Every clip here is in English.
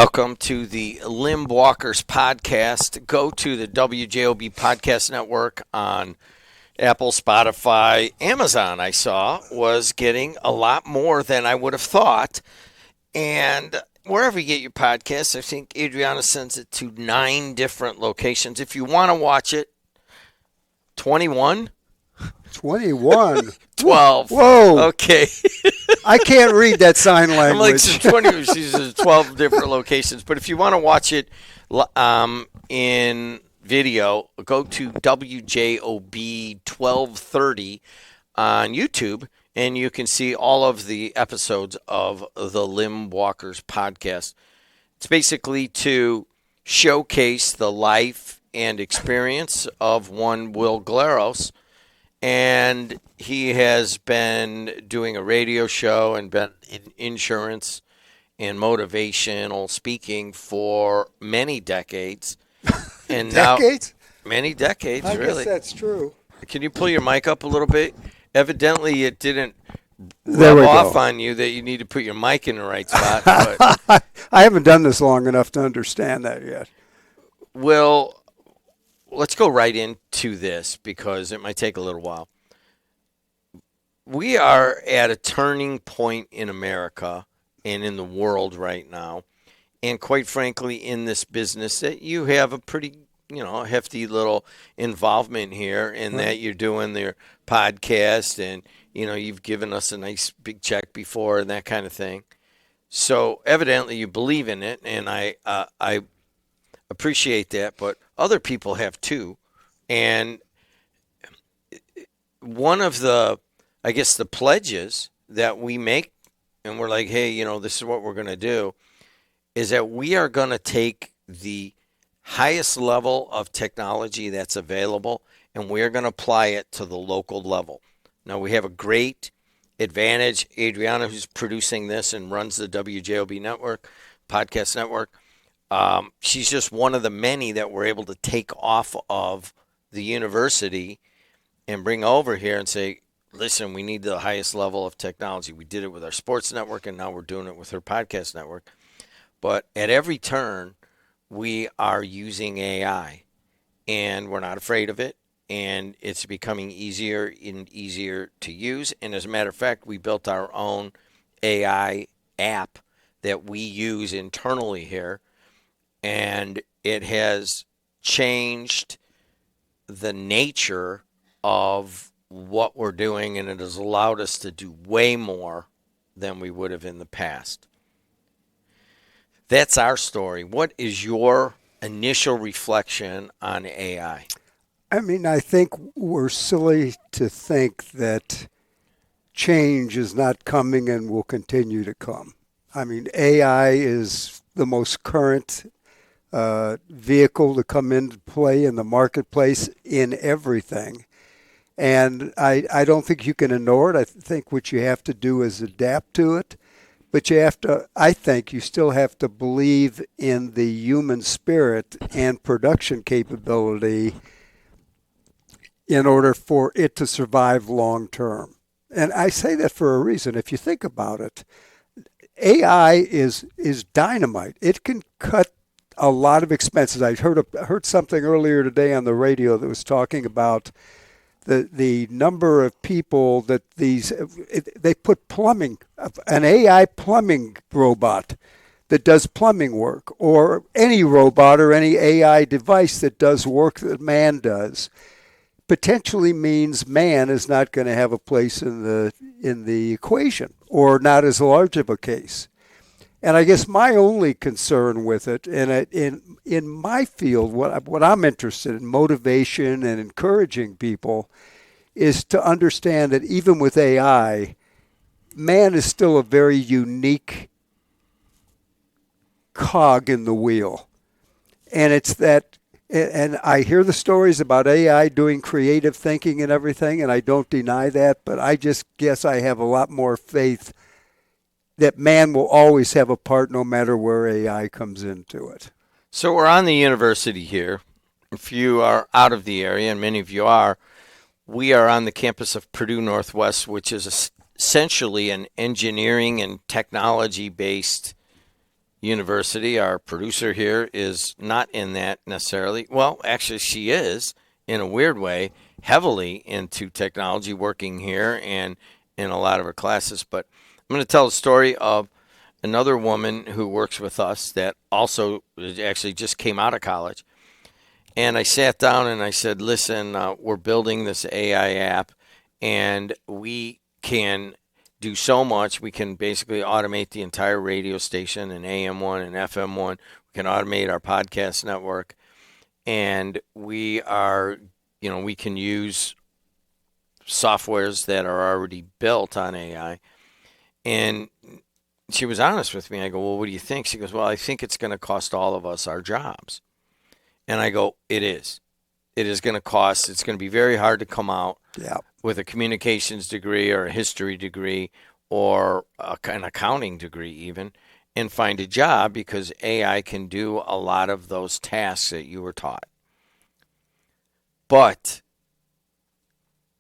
Welcome to the Limbwalkers podcast. Go to the WJOB Podcast Network on Apple, Spotify, Amazon. I saw was getting a lot more than I would have thought. And wherever you get your podcasts, I think Adriana sends it to 9 different locations. If you want to watch it, 21? 21. 12. Whoa. Okay. I can't read that sign I'm like, language. 20, she's 12 different locations. But if you want to watch it in video, go to WJOB 1230 on YouTube, and you can see all of the episodes of the Limbwalkers podcast. It's basically to showcase the life and experience of one Will Glaros. And he has been doing a radio show and been in insurance and motivational speaking for many decades. And Decades? Now, many decades, I really. guess that's true. Can you pull your mic up a little bit? Evidently, it didn't There rub we off go. on you that you need to put your mic in the right spot. But I haven't done this long enough to understand that yet. Will, let's go right into this because it might take a little while. We are at a turning point in America and in the world right now. And quite frankly, in this business, that you have a pretty, hefty little involvement here in that you're doing their podcast and, you've given us a nice big check before and that kind of thing. So evidently you believe in it, and I appreciate that, but other people have too. And one of the pledges that we make, and we're like, hey, this is what we're going to do, is that we are going to take the highest level of technology that's available, and we're going to apply it to the local level. Now, we have a great advantage. Adriana, who's producing this and runs the WJOB network, podcast network, she's just one of the many that we're able to take off of the university and bring over here and say, listen, we need the highest level of technology. We did it with our sports network, and now we're doing it with her podcast network. But at every turn, we are using AI, and we're not afraid of it, and it's becoming easier and easier to use. And as a matter of fact, we built our own AI app that we use internally here, and it has changed the nature of what we're doing, and it has allowed us to do way more than we would have in the past. That's our story. What is your initial reflection on AI? I mean, I think we're silly to think that change is not coming and will continue to come. I mean, AI is the most current vehicle to come into play in the marketplace in everything. And I don't think you can ignore it. I think what you have to do is adapt to it. But I think you still have to believe in the human spirit and production capability in order for it to survive long term. And I say that for a reason. If you think about it, AI is dynamite. It can cut a lot of expenses. I heard something earlier today on the radio that was talking about the number of people that they put plumbing, an AI plumbing robot that does plumbing work, or any robot or any AI device that does work that man does, potentially means man is not going to have a place in the equation, or not as large of a case. And I guess my only concern with it, and in my field, what I'm interested in, motivation and encouraging people, is to understand that even with AI, man is still a very unique cog in the wheel. And it's that, and I hear the stories about AI doing creative thinking and everything, and I don't deny that, but I just guess I have a lot more faith that man will always have a part no matter where AI comes into it. So we're on the university here. If you are out of the area, and many of you are, we are on the campus of Purdue Northwest, which is essentially an engineering and technology-based university. Our producer here is not in that necessarily. Well, actually, she is in a weird way, heavily into technology, working here and in a lot of her classes. But I'm going to tell the story of another woman who works with us that also actually just came out of college. And I sat down and I said, listen, we're building this AI app and we can do so much. We can basically automate the entire radio station and AM1 and FM1. We can automate our podcast network. And we are, we can use softwares that are already built on AI. And she was honest with me. I go, well, what do you think? She goes, well, I think it's going to cost all of us our jobs. And I go, it is. It is going to cost. It's going to be very hard to come out with a communications degree or a history degree or an accounting degree even and find a job because AI can do a lot of those tasks that you were taught. But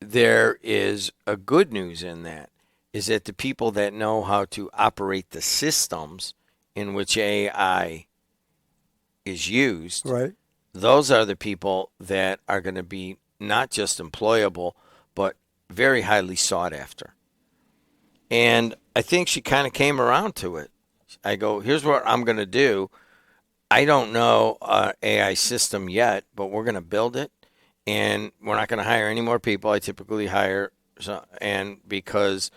there is a good news in that, is that the people that know how to operate the systems in which AI is used, Right. those are the people that are going to be not just employable, but very highly sought after. And I think she kind of came around to it. I go, here's what I'm going to do. I don't know an AI system yet, but we're going to build it. And we're not going to hire any more people. I typically hire, and because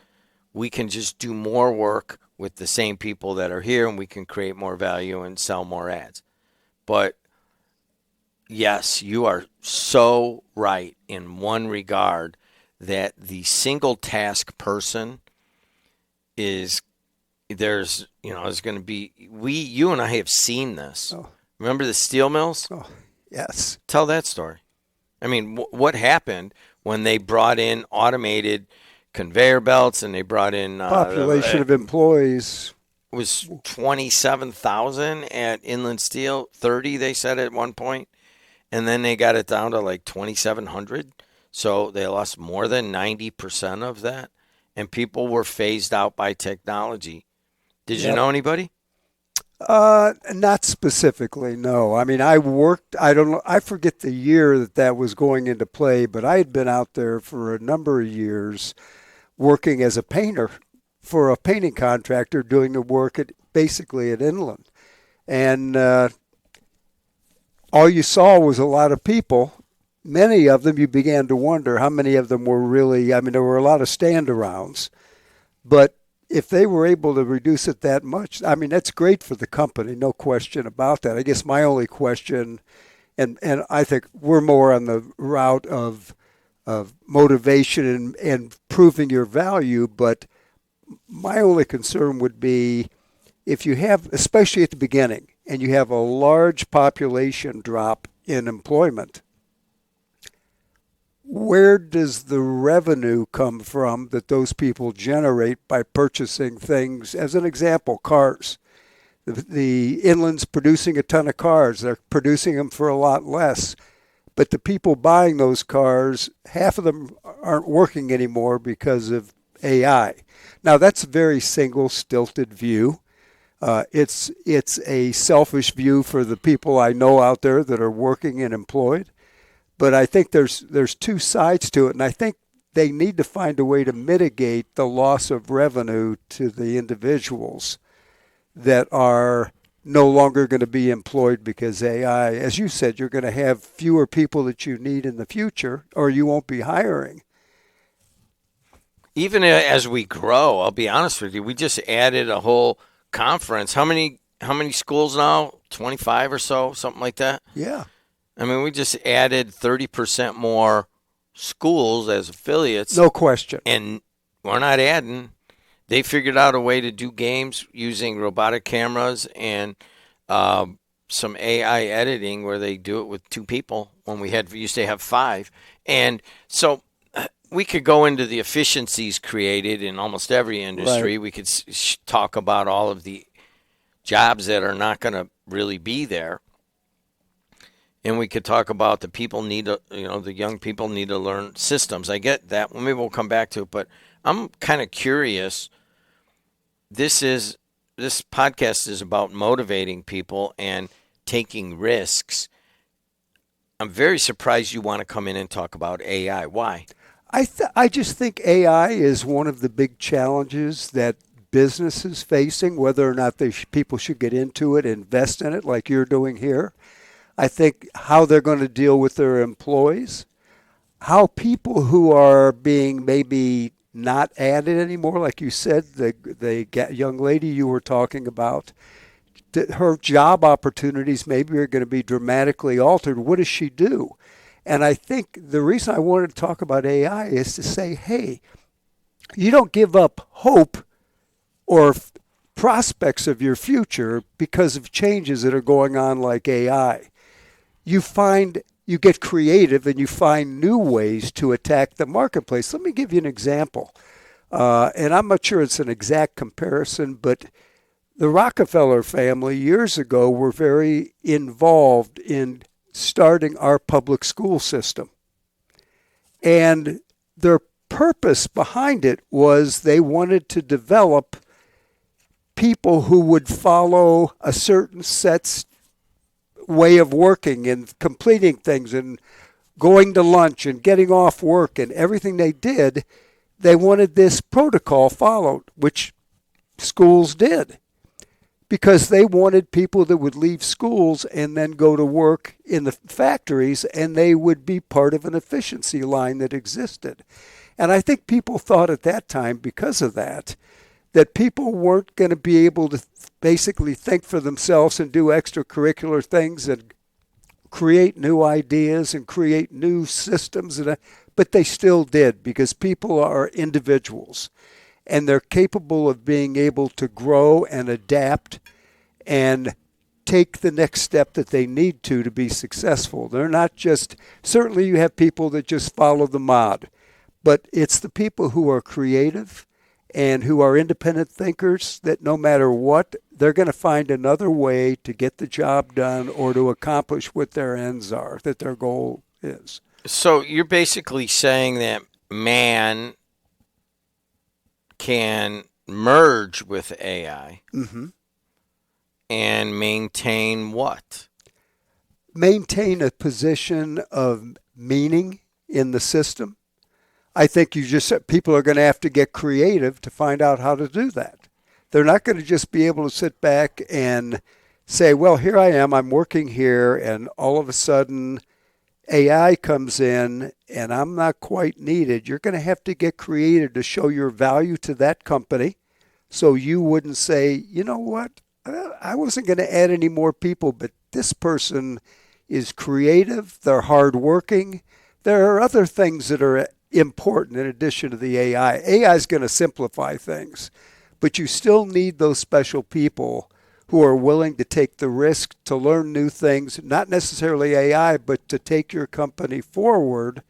we can just do more work with the same people that are here and we can create more value and sell more ads. But yes, you are so right in one regard that the single task person is there's going to be you and I have seen this. Oh. Remember the steel mills? Oh, yes. Tell that story. I mean, what happened when they brought in automated conveyor belts and they brought in Population of employees was 27,000 at Inland Steel, 30 they said at one point, and then they got it down to like 2,700. So they lost more than 90% of that, and people were phased out by technology. Did you know anybody? Not specifically, no. I mean, I worked, I don't know, I forget the year that was going into play, but I had been out there for a number of years working as a painter for a painting contractor doing the work basically at Inland. And all you saw was a lot of people. Many of them, you began to wonder how many of them were really, I mean, there were a lot of stand-arounds. But if they were able to reduce it that much, I mean, that's great for the company, no question about that. I guess my only question, and I think we're more on the route of motivation and proving your value, but my only concern would be if you have, especially at the beginning, and you have a large population drop in employment, where does the revenue come from that those people generate by purchasing things? As an example, cars. The Inland's producing a ton of cars. They're producing them for a lot less. But the people buying those cars, half of them aren't working anymore because of AI. Now, that's a very single, stilted view. It's a selfish view for the people I know out there that are working and employed. But I think there's two sides to it, and I think they need to find a way to mitigate the loss of revenue to the individuals that are no longer going to be employed because AI, as you said, you're going to have fewer people that you need in the future, or you won't be hiring. Even as we grow, I'll be honest with you, we just added a whole conference. How many schools now? 25 or so, something like that? Yeah. I mean, we just added 30% more schools as affiliates. No question. And we're not adding. They figured out a way to do games using robotic cameras and some AI editing where they do it with two people when we used to have five. And so we could go into the efficiencies created in almost every industry. Right. We could talk about all of the jobs that are not going to really be there. And we could talk about the people the young people need to learn systems. I get that. Maybe we'll come back to it. But I'm kind of curious. This is this podcast is about motivating people and taking risks. I'm very surprised you want to come in and talk about AI. Why? I just think AI is one of the big challenges that business is facing, whether or not people should get into it, invest in it like you're doing here. I think how they're going to deal with their employees, how people who are being maybe not added anymore, like you said, the young lady you were talking about, her job opportunities maybe are going to be dramatically altered. What does she do? And I think the reason I wanted to talk about AI is to say, hey, you don't give up hope or prospects of your future because of changes that are going on like AI. You get creative and you find new ways to attack the marketplace. Let me give you an example. And I'm not sure it's an exact comparison, but the Rockefeller family years ago were very involved in starting our public school system. And their purpose behind it was they wanted to develop people who would follow a certain set's way of working and completing things and going to lunch and getting off work and everything they did. They wanted this protocol followed, which schools did, because they wanted people that would leave schools and then go to work in the factories, and they would be part of an efficiency line that existed. And I think people thought at that time, because of that people weren't going to be able to basically think for themselves and do extracurricular things and create new ideas and create new systems. But they still did, because people are individuals and they're capable of being able to grow and adapt and take the next step that they need to be successful. They're not just, certainly you have people that just follow the mod, but it's the people who are creative and who are independent thinkers that no matter what, they're going to find another way to get the job done or to accomplish what their ends are, that their goal is. So you're basically saying that man can merge with AI and maintain what? Maintain a position of meaning in the system. I think people are going to have to get creative to find out how to do that. They're not going to just be able to sit back and say, well, here I am, I'm working here, and all of a sudden AI comes in and I'm not quite needed. You're going to have to get creative to show your value to that company, so you wouldn't say, you know what, I wasn't going to add any more people, but this person is creative, they're hardworking. There are other things that are important in addition to the AI. AI is going to simplify things, but you still need those special people who are willing to take the risk to learn new things, not necessarily AI, but to take your company forward,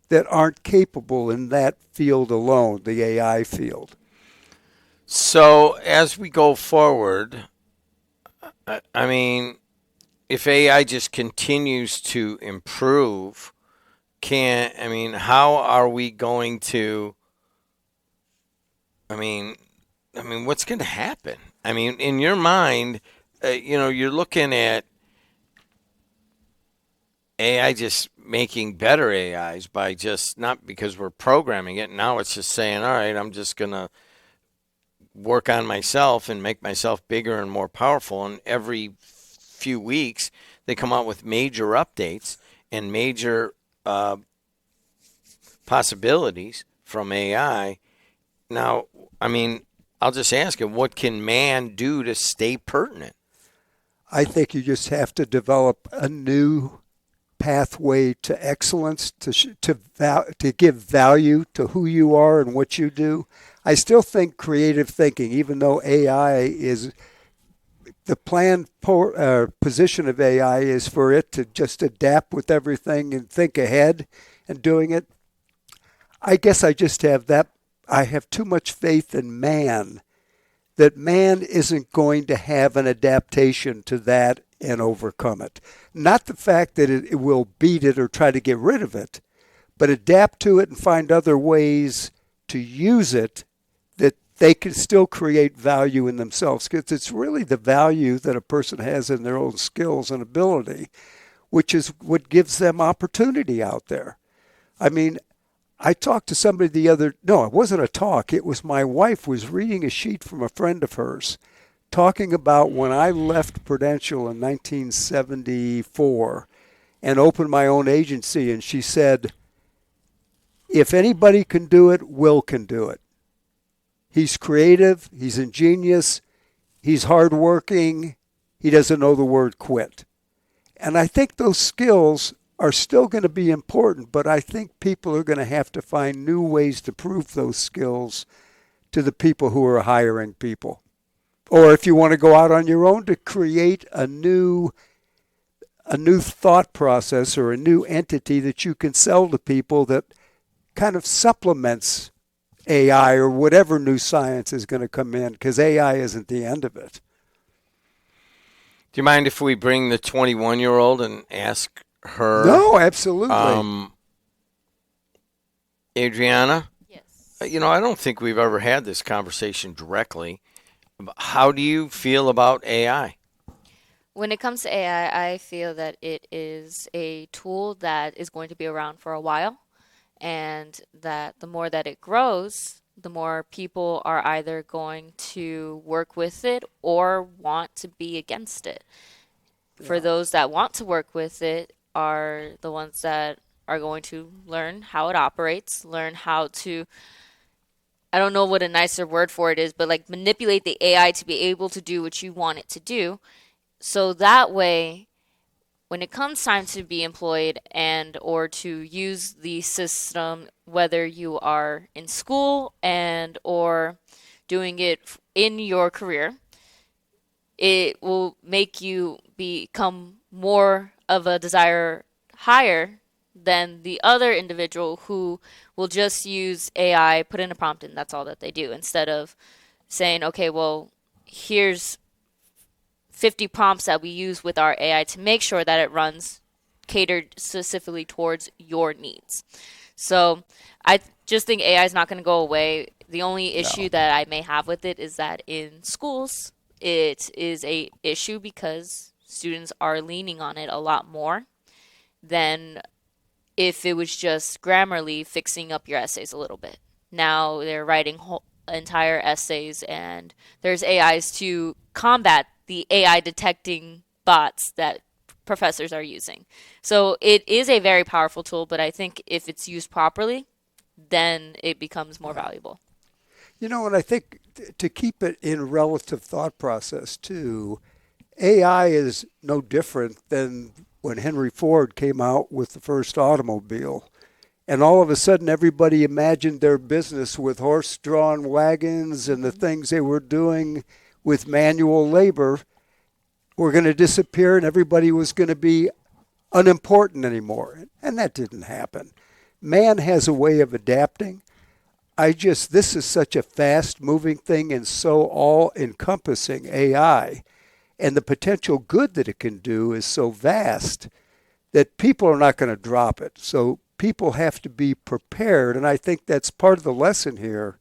that aren't capable in that field alone, the AI field. So as we go forward, I mean, if AI just continues to improve, how are we going to, what's going to happen? I mean, in your mind, you're looking at AI just making better AIs by just, not because we're programming it. Now it's just saying, all right, I'm just going to work on myself and make myself bigger and more powerful. And every few weeks, they come out with major updates and major possibilities from AI. Now, I'll just ask you, what can man do to stay pertinent? I think you just have to develop a new pathway to excellence, to give value to who you are and what you do. I still think creative thinking, even though AI is the planned position of AI is for it to just adapt with everything and think ahead and doing it. I guess I just have that. I have too much faith in man, that man isn't going to have an adaptation to that and overcome it. Not the fact that it will beat it or try to get rid of it, but adapt to it and find other ways to use it that they can still create value in themselves, because it's really the value that a person has in their own skills and ability, which is what gives them opportunity out there. I mean, I talked to somebody no, it wasn't a talk. It was my wife was reading a sheet from a friend of hers talking about when I left Prudential in 1974 and opened my own agency. And she said, if anybody can do it, Will can do it. He's creative, he's ingenious, he's hardworking, he doesn't know the word quit. And I think those skills are still going to be important, but I think people are going to have to find new ways to prove those skills to the people who are hiring people. Or if you want to go out on your own, to create a new thought process or a new entity that you can sell to people that kind of supplements AI or whatever new science is going to come in, because AI isn't the end of it. Do you mind if we bring the 21-year-old and ask her? No, absolutely. Adriana? Yes. I don't think we've ever had this conversation directly. How do you feel about AI? When it comes to AI, I feel that it is a tool that is going to be around for a while, and that the more that it grows, the more people are either going to work with it or want to be against it. For those that want to work with it are the ones that are going to learn how it operates, learn how to, I don't know what a nicer word for it is, but like manipulate the AI to be able to do what you want it to do. So that way, when it comes time to be employed and or to use the system, whether you are in school and or doing it in your career, it will make you become more of a desire higher than the other individual who will just use AI, put in a prompt, and that's all that they do, instead of saying, okay, well, here's 50 prompts that we use with our AI to make sure that it runs catered specifically towards your needs. So I just think AI is not going to go away. The only issue that I may have with it is that in schools, it is a issue because students are leaning on it a lot more than if it was just Grammarly fixing up your essays a little bit. Now they're writing whole entire essays, and there's AIs to combat the AI detecting bots that professors are using. So it is a very powerful tool, but I think if it's used properly, then it becomes more valuable. And I think to keep it in relative thought process too, AI is no different than when Henry Ford came out with the first automobile. And all of a sudden, everybody imagined their business with horse-drawn wagons and the things they were doing with manual labor were going to disappear, and everybody was going to be unimportant anymore. And that didn't happen. Man has a way of adapting. This is such a fast-moving thing and so all-encompassing, AI, and the potential good that it can do is so vast that people are not going to drop it. So people have to be prepared, and I think that's part of the lesson here.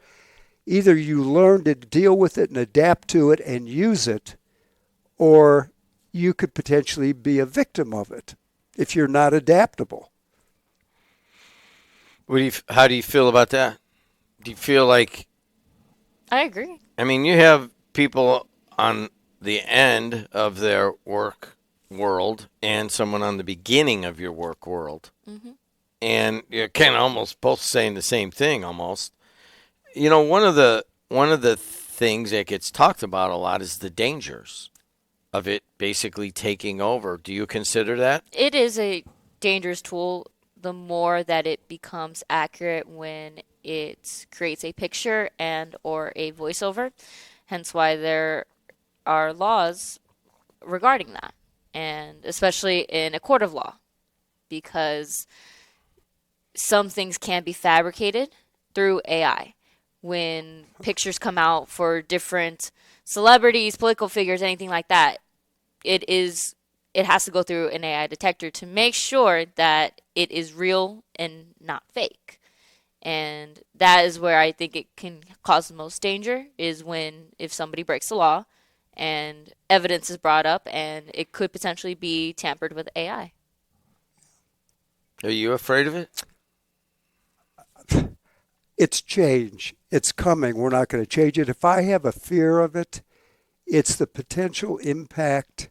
Either you learn to deal with it and adapt to it and use it, or you could potentially be a victim of it if you're not adaptable. How do you feel about that? Do you feel like, I agree. I mean, you have people on the end of their work world and someone on the beginning of your work world. Mm-hmm. And you're kind of almost both saying the same thing almost. One of the things that gets talked about a lot is the dangers of it basically taking over. Do you consider that? It is a dangerous tool the more that it becomes accurate when it creates a picture and or a voiceover. Hence why there are laws regarding that, and especially in a court of law, because some things can be fabricated through AI. When pictures come out for different celebrities, political figures, anything like that, it has to go through an AI detector to make sure that it is real and not fake. And that is where I think it can cause the most danger, is when if somebody breaks the law and evidence is brought up and it could potentially be tampered with AI. Are you afraid of it? It's change. It's coming. We're not going to change it. If I have a fear of it, it's the potential impact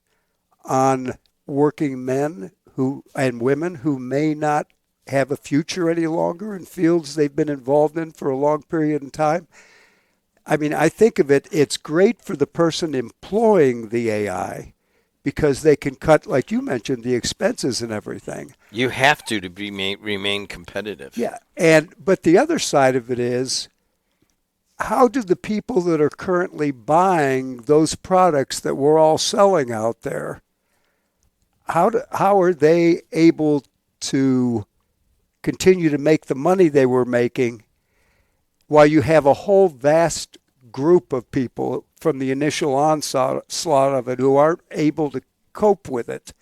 on working men who and women who may not have a future any longer in fields they've been involved in for a long period of time. I mean, I think of it, it's great for the person employing the AI because they can cut, like you mentioned, the expenses and everything. You have to remain competitive. Yeah. But the other side of it is, how do the people that are currently buying those products that we're all selling out there, how are they able to continue to make the money they were making while you have a whole vast group of people from the initial onslaught of it who aren't able to cope with it?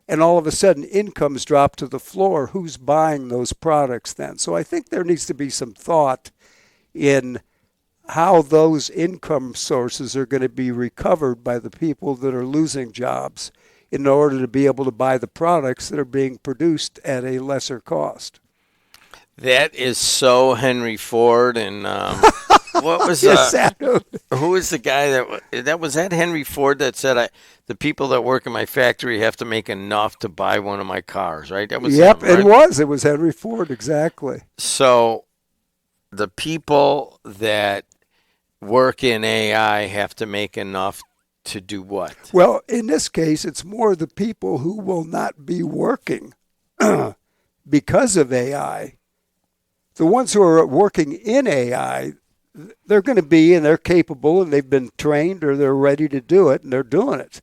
And all of a sudden incomes drop to the floor. Who's buying those products then? So I think there needs to be some thought in how those income sources are going to be recovered by the people that are losing jobs in order to be able to buy the products that are being produced at a lesser cost. That is so Henry Ford. And what was Yes, who was the guy that was that Henry Ford that said, the people that work in my factory have to make enough to buy one of my cars, right? That was Yep, him, right? it was Henry Ford, exactly. So the people that work in AI have to make enough to do what? Well, in this case, it's more the people who will not be working because of AI. The ones who are working in AI, they're going to be, and they're capable, and they've been trained, or they're ready to do it, and they're doing it.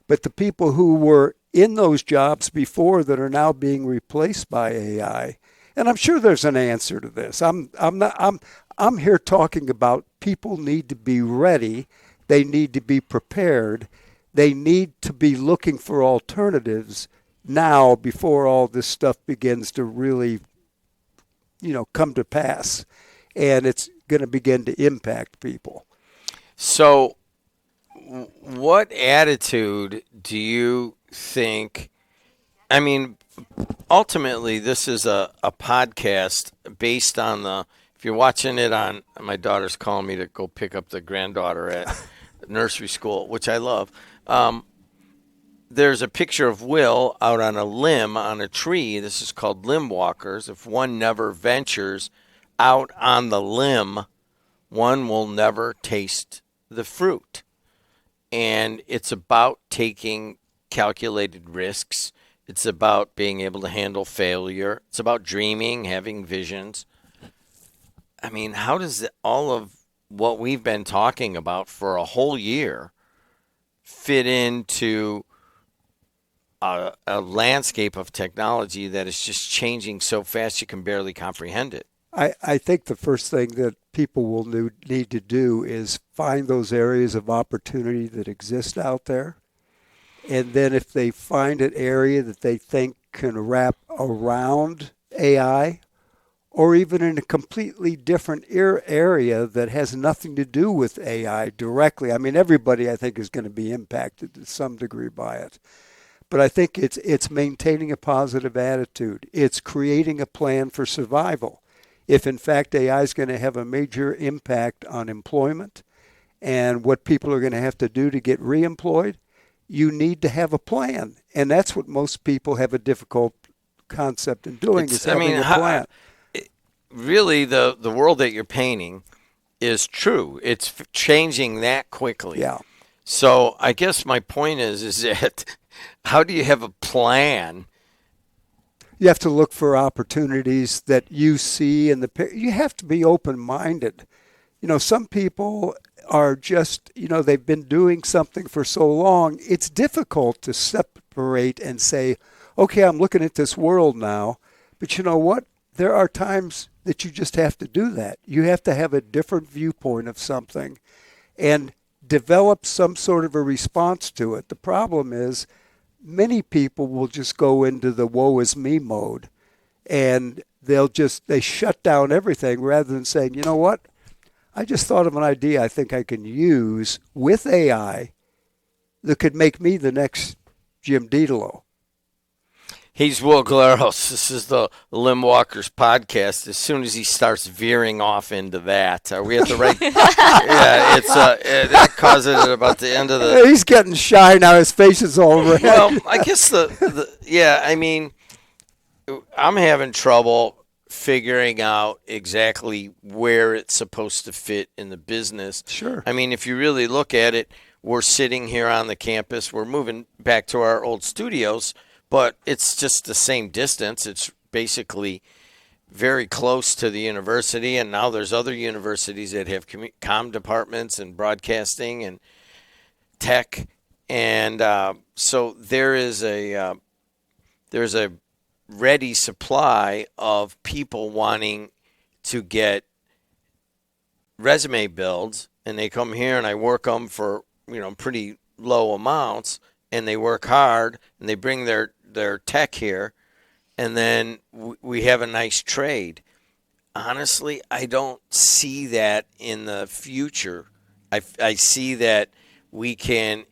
But the people who were in those jobs before that are now being replaced by AI, and I'm sure there's an answer to this. I'm here talking about people need to be ready. They need to be prepared. They need to be looking for alternatives now before all this stuff begins to really, come to pass. And it's going to begin to impact people. So what attitude do you think? I mean, ultimately, this is a podcast based on if you're watching it on, my daughter's calling me to go pick up the granddaughter at nursery school, which I love. There's a picture of Will out on a limb on a tree. This is called Limbwalkers. If one never ventures out on the limb, one will never taste the fruit. And it's about taking calculated risks. It's about being able to handle failure. It's about dreaming, having visions. I mean, how does all of what we've been talking about for a whole year fit into a landscape of technology that is just changing so fast you can barely comprehend it? I think the first thing that people will need to do is find those areas of opportunity that exist out there. And then if they find an area that they think can wrap around AI, or even in a completely different area that has nothing to do with AI directly. I mean, everybody, I think, is going to be impacted to some degree by it. But I think it's maintaining a positive attitude. It's creating a plan for survival. If, in fact, AI is going to have a major impact on employment and what people are going to have to do to get reemployed, you need to have a plan. And that's what most people have a difficult concept in doing, is having a plan. Really, the world that you're painting is true. It's changing that quickly. Yeah. So I guess my point is that how do you have a plan? You have to look for opportunities that you see in you have to be open-minded. Some people are just, they've been doing something for so long, it's difficult to separate and say, okay, I'm looking at this world now. But you know what? There are times that you just have to do that. You have to have a different viewpoint of something and develop some sort of a response to it. The problem is many people will just go into the woe is me mode, and they shut down everything rather than saying, you know what? I just thought of an idea I think I can use with AI that could make me the next Jim Dietelo. He's Will Galeros. This is the Limbwalkers podcast. As soon as he starts veering off into that, are we at the right? Yeah, that causes it about the end of the. He's getting shy now. His face is all red. Well, I guess I mean, I'm having trouble figuring out exactly where it's supposed to fit in the business. Sure. I mean, if you really look at it, we're sitting here on the campus. We're moving back to our old studios. But it's just the same distance. It's basically very close to the university, and now there's other universities that have comm departments and broadcasting and tech, and so there's a ready supply of people wanting to get resume builds, and they come here, and I work them for pretty low amounts, and they work hard, and they bring their tech here, and then we have a nice trade. Honestly, I don't see that in the future. I see that we can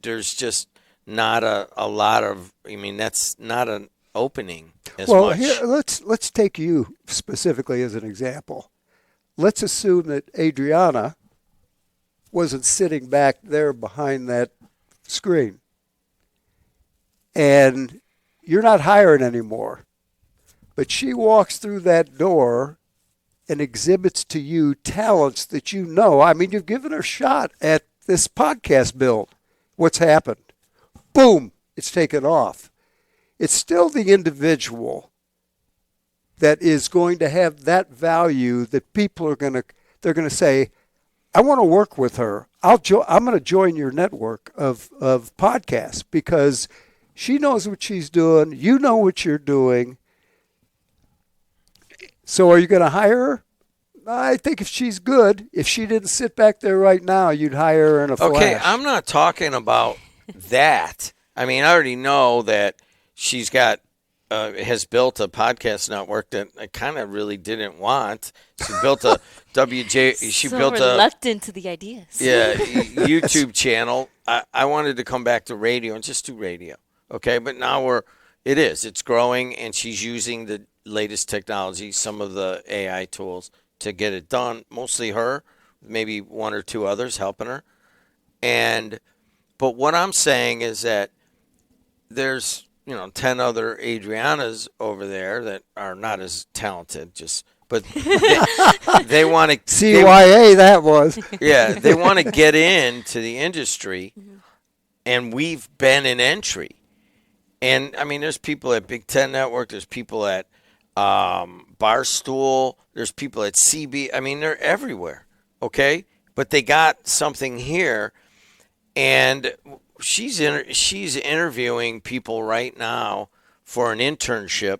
there's just not a lot of, I mean, that's not an opening as well, much. Here, let's take you specifically as an example. Let's assume that Adriana wasn't sitting back there behind that screen. And you're not hiring anymore. But she walks through that door and exhibits to you talents that you know. I mean, you've given her a shot at this podcast build. What's happened? Boom, it's taken off. It's still the individual that is going to have that value that people they're going to say, I want to work with her. I'm going to join your network of podcasts because she knows what she's doing. You know what you're doing. So are you going to hire her? I think if she's good, if she didn't sit back there right now, you'd hire her in a flash. Okay, I'm not talking about that. I mean, I already know that she's has built a podcast network that I kind of really didn't want. She built a reluctant to the ideas. Yeah, YouTube channel. I wanted to come back to radio and just do radio. Okay, but now it's growing, and she's using the latest technology, some of the AI tools to get it done. Mostly her, maybe one or two others helping her. But what I'm saying is that there's 10 other Adrianas over there that are not as talented, but they want to CYA that was. Yeah, they want to get into the industry, and we've been an entry. And, I mean, there's people at Big Ten Network. There's people at Barstool. There's people at CB. I mean, they're everywhere, okay? But they got something here, and she's interviewing people right now for an internship,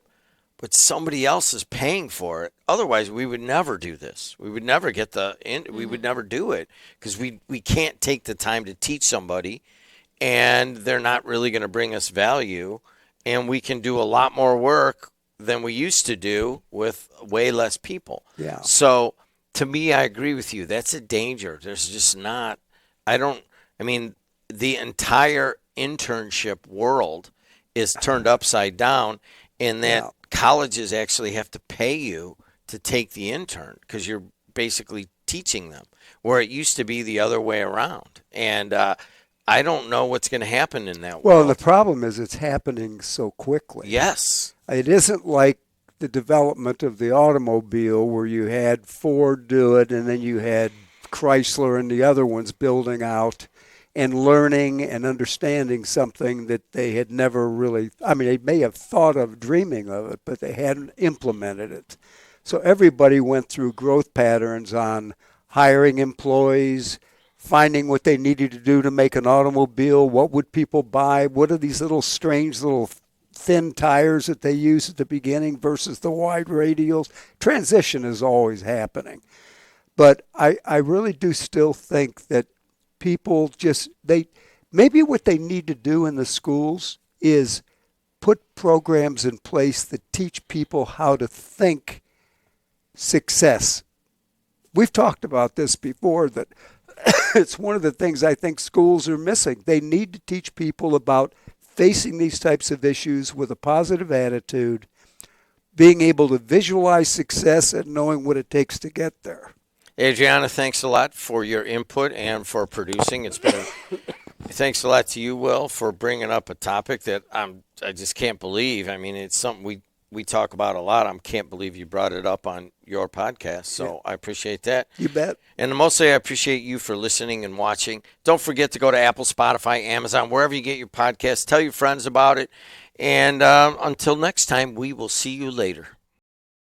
but somebody else is paying for it. Otherwise, we would never do this. We would never we would never do it because we can't take the time to teach somebody, and they're not really going to bring us value, and we can do a lot more work than we used to do with way less people. Yeah. So to me, I agree with you. That's a danger. There's just not, the entire internship world is turned upside down in that colleges actually have to pay you to take the intern because you're basically teaching them, where it used to be the other way around. And I don't know what's going to happen in that world. Well, the problem is it's happening so quickly. Yes. It isn't like the development of the automobile where you had Ford do it and then you had Chrysler and the other ones building out and learning and understanding something that they had never really, they may have thought of dreaming of it, but they hadn't implemented it. So everybody went through growth patterns on hiring employees, finding what they needed to do to make an automobile, what would people buy, what are these little strange little thin tires that they use at the beginning versus the wide radials. Transition is always happening. But I really do still think that people maybe what they need to do in the schools is put programs in place that teach people how to think success. We've talked about this before, that it's one of the things I think schools are missing. They need to teach people about facing these types of issues with a positive attitude, being able to visualize success and knowing what it takes to get there. Adriana, thanks a lot for your input and for producing. It's been thanks a lot to you, Will, for bringing up a topic that I just can't believe. I mean, it's something we talk about a lot. I can't believe you brought it up on your podcast, so I appreciate that. You bet. And mostly I appreciate you for listening and watching. Don't forget to go to Apple, Spotify, Amazon, wherever you get your podcasts. Tell your friends about it. And until next time, we will see you later.